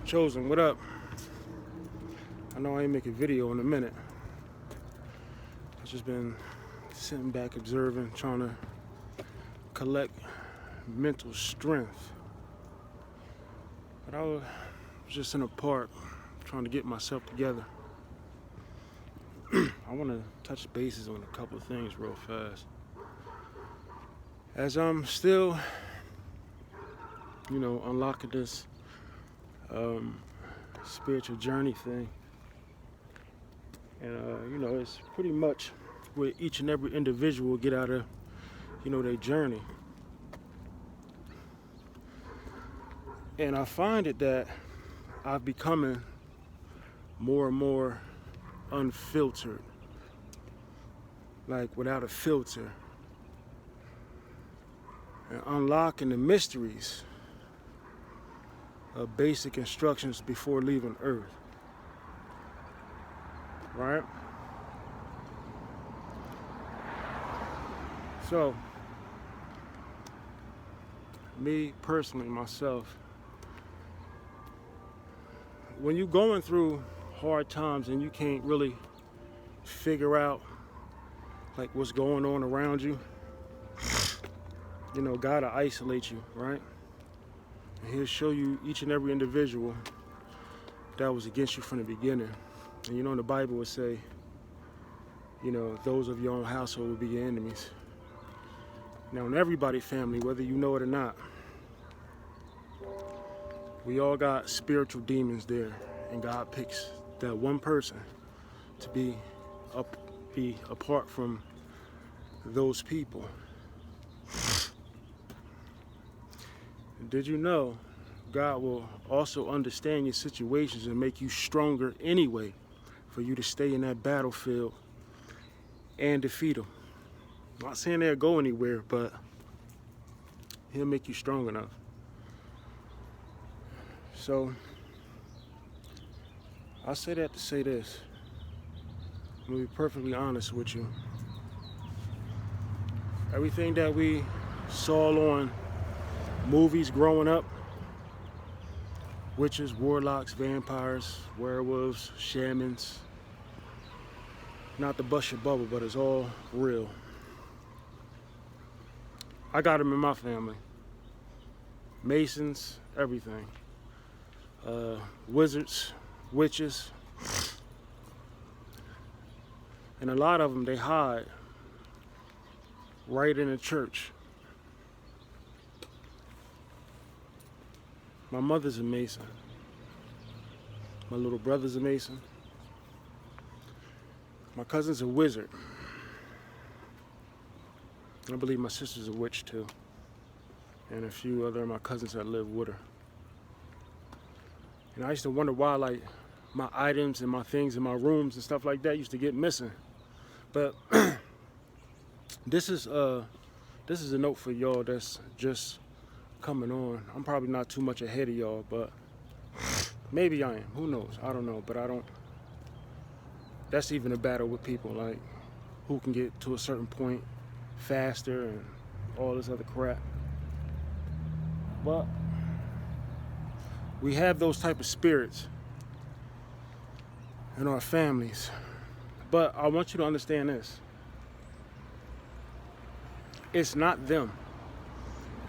Chosen, what up? I know I ain't make a video in a minute. I've just been sitting back observing, trying to collect mental strength. But I was just in a park trying to get myself together. I want to touch bases on a couple of things real fast. As I'm still, unlocking this spiritual journey thing. And, it's pretty much where each and every individual get out of, their journey. And I find it that I'm becoming more and more unfiltered, like without a filter, and unlocking the mysteries of basic instructions before leaving Earth. Right? So, me personally, myself, when you're going through hard times and you can't really figure out like what's going on around you, God will isolate you, right? And he'll show you each and every individual that was against you from the beginning. And in the Bible would say, those of your own household will be your enemies. Now in everybody's family, whether you know it or not, we all got spiritual demons there, and God picks that one person to be apart from those people. Did you know God will also understand your situations and make you stronger anyway for you to stay in that battlefield and defeat them? I'm not saying they'll go anywhere, but he'll make you strong enough. So, I say that to say this. I'm going to be perfectly honest with you. Everything that we saw on movies growing up, witches, warlocks, vampires, werewolves, shamans, not to bust your bubble, but it's all real. I got them in my family. Masons, everything. Wizards, witches. And a lot of them, they hide right in the church. My mother's a Mason. My little brother's a Mason. My cousin's a wizard. I believe my sister's a witch too. And a few other of my cousins that live with her. And I used to wonder why, like, my items and my things in my rooms and stuff like that used to get missing. But this is a note for y'all that's just coming on. I'm probably not too much ahead of y'all, but maybe I am. Who knows? I don't know, but I don't. That's even a battle with people, like who can get to a certain point faster and all this other crap. But we have those type of spirits in our families. But I want you to understand this. It's not them.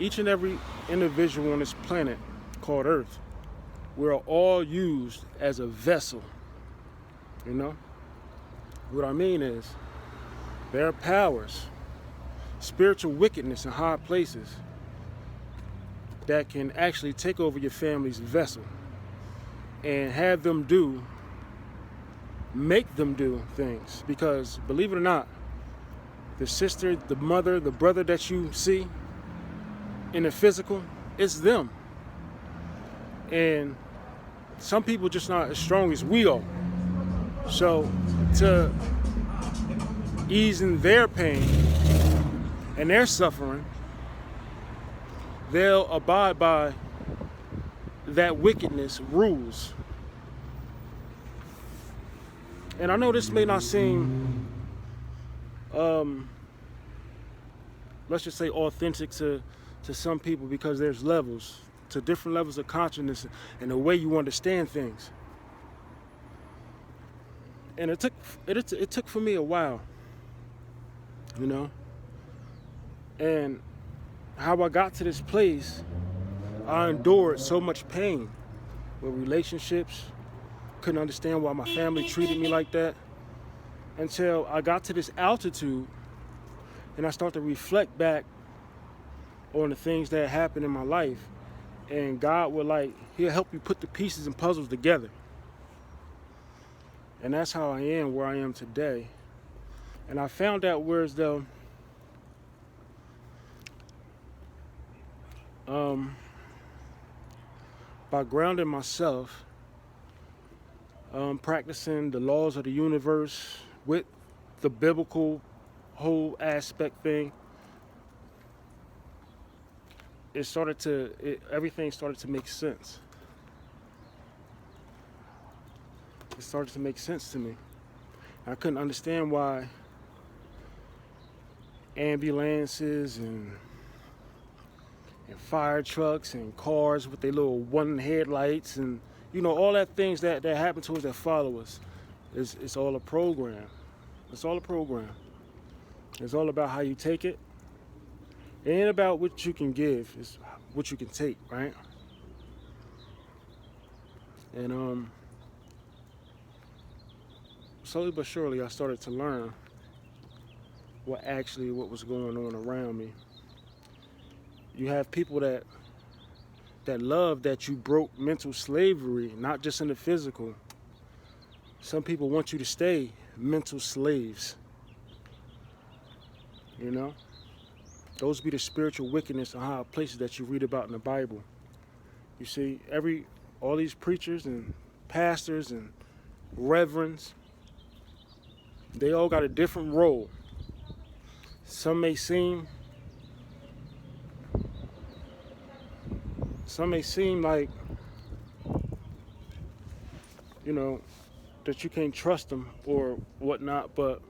Each and every individual on this planet called Earth, we're all used as a vessel. What I mean is, there are powers, spiritual wickedness in high places that can actually take over your family's vessel and have them make them do things. Because believe it or not, the sister, the mother, the brother that you see in the physical, it's them. And some people just not as strong as we are. So to ease in their pain and their suffering, they'll abide by that wickedness rules. And I know this may not seem, let's just say, authentic to some people, because there's levels. to different levels of consciousness and the way you understand things. And it took for me a while, you know. And how I got to this place, I endured so much pain with relationships. Couldn't understand why my family treated me like that, until I got to this altitude and I started to reflect back on the things that happened in my life. And God will he'll help you put the pieces and puzzles together. And that's how I am where I am today. And I found out whereas though by grounding myself, practicing the laws of the universe with the biblical whole aspect thing, everything started to make sense. It started to make sense to me. I couldn't understand why ambulances and fire trucks and cars with their little one headlights and all that things that happen to us that follow us. It's all a program. It's all a program. It's all about how you take it. It ain't about what you can give. It's what you can take, right? And slowly but surely I started to learn what was going on around me. You have people that love that you broke mental slavery, not just in the physical. Some people want you to stay mental slaves. Those be the spiritual wickedness and high places that you read about in the Bible. You see, all these preachers and pastors and reverends, they all got a different role. Some may seem like, that you can't trust them or whatnot, but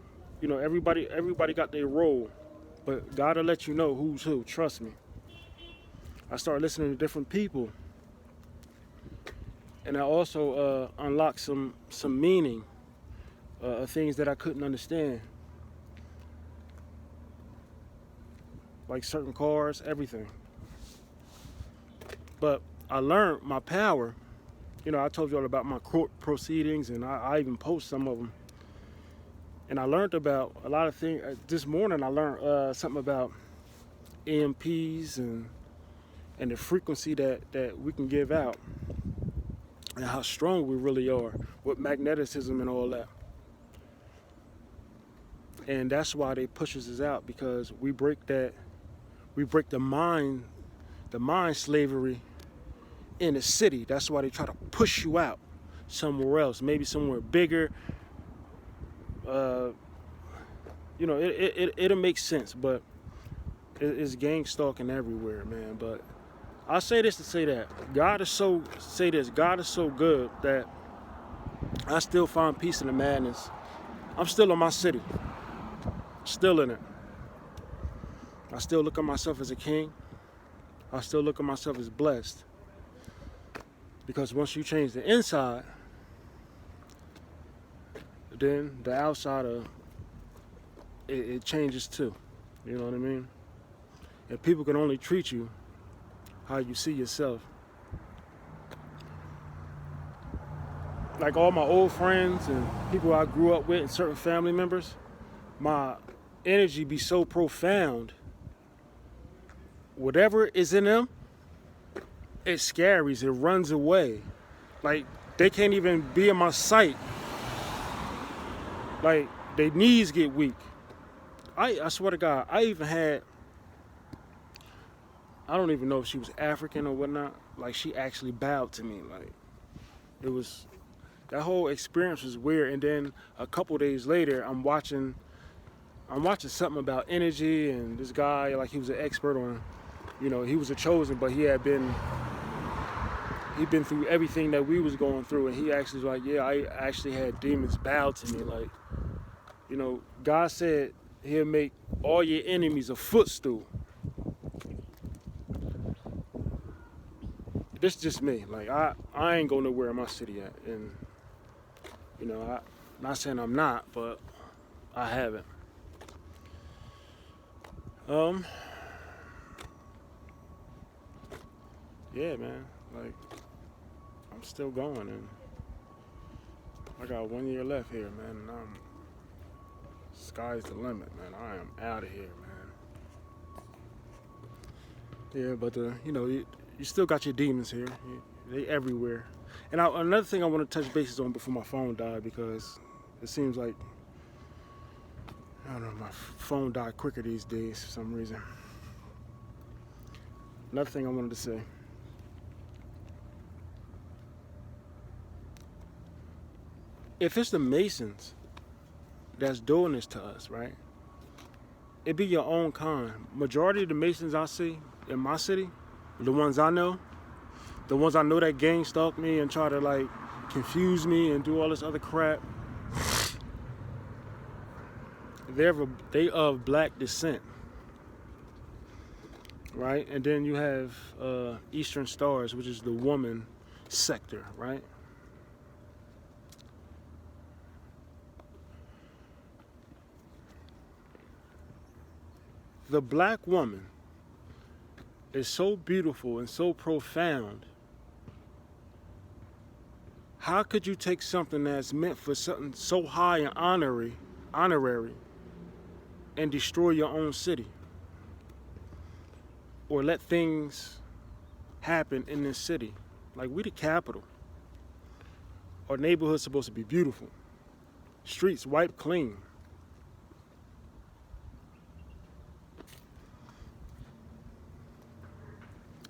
everybody got their role. But God will let you know who's who. Trust me. I started listening to different people, and I also unlocked some meaning of things that I couldn't understand, like certain cars, everything. But I learned my power. I told you all about my court proceedings, and I even post some of them. And I learned about a lot of things. This morning I learned something about EMPs and the frequency that we can give out, and how strong we really are with magneticism and all that. And that's why they pushes us out, because we break the mind slavery in the city. That's why they try to push you out somewhere else, maybe somewhere bigger. It'll make sense, but it's gang stalking everywhere, man. But I say this to say that God is so good that I still find peace in the madness. I'm still in my city, still in it. I still look at myself as a king. I still look at myself as blessed, because once you change the inside, then the outside it changes too. You know what I mean? And people can only treat you how you see yourself. Like all my old friends and people I grew up with and certain family members, my energy be so profound. Whatever is in them, it scaries, it runs away. Like they can't even be in my sight. Like their knees get weak. I swear to God, I even had, I don't even know if she was African or whatnot. Like she actually bowed to me. Like it was, that whole experience was weird. And then a couple days later, I'm watching something about energy, and this guy, like he was an expert on, he was a chosen, but he'd been through everything that we was going through, and he actually was like, yeah, I actually had demons bow to me. Like, God said he'll make all your enemies a footstool. this is just me. Like I ain't go nowhere in my city yet, and you know, not saying I'm not, but I haven't. Yeah, man. Like I'm still going, and I got 1 year left here, man. And sky's the limit, man. I am out of here, man. Yeah, but you know, you still got your demons here. They everywhere. And another thing I want to touch bases on before my phone died, because it seems like, I don't know, my phone died quicker these days for some reason. Another thing I wanted to say. If it's the Masons that's doing this to us, right? It be your own kind. Majority of the Masons I see in my city, the ones I know that gang stalk me and try to like confuse me and do all this other crap, they of black descent, right? And then you have Eastern Stars, which is the woman sector, right? The black woman is so beautiful and so profound. How could you take something that's meant for something so high and honorary, and destroy your own city? Or let things happen in this city? Like, we the capital. Our neighborhood's supposed to be beautiful. Streets wiped clean.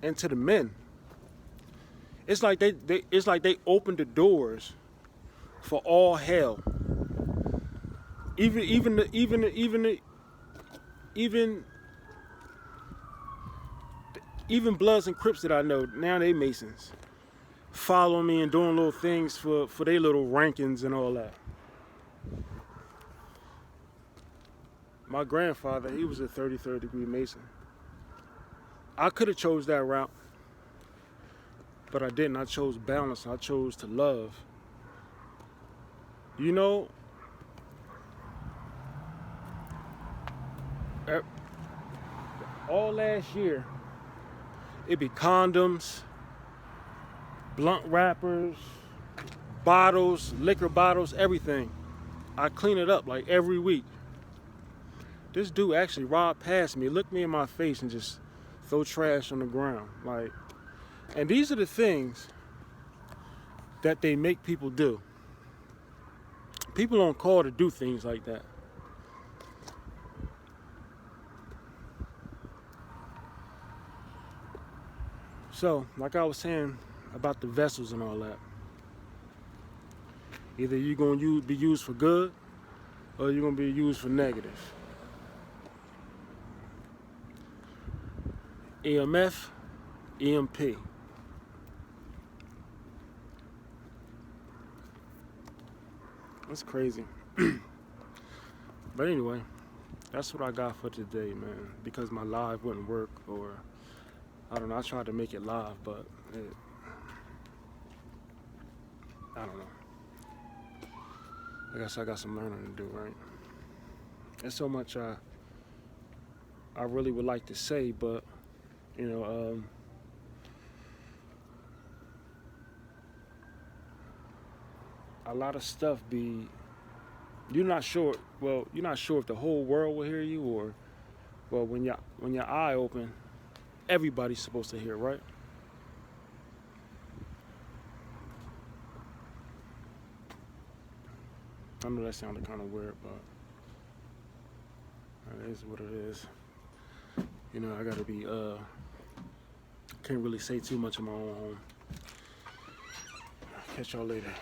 And to the men, it's like they opened the doors for all hell. Even Bloods and Crips that I know now, they Masons, follow me and doing little things for their little rankings and all that. My grandfather, he was a 33rd degree Mason. I could have chose that route, but I didn't. I chose balance. I chose to love. You know, all last year, it'd be condoms, blunt wrappers, bottles, liquor bottles, everything. I clean it up like every week. This dude actually robbed past me, looked me in my face, and just throw trash on the ground. Like, and these are the things that they make people do. People don't call to do things like that. So, like I was saying about the vessels and all that, either you're going to be used for good or you're going to be used for negative. EMF, EMP. That's crazy. But anyway, that's what I got for today, man. Because my live wouldn't work, or I don't know, I tried to make it live, but I don't know. I guess I got some learning to do, right? There's so much I really would like to say, but you know, a lot of stuff you're not sure if the whole world will hear you, or well, when your eye open, everybody's supposed to hear, right? I know that sounded kind of weird, but it is what it is. You know, I gotta be can't really say too much in my own home. Catch y'all later.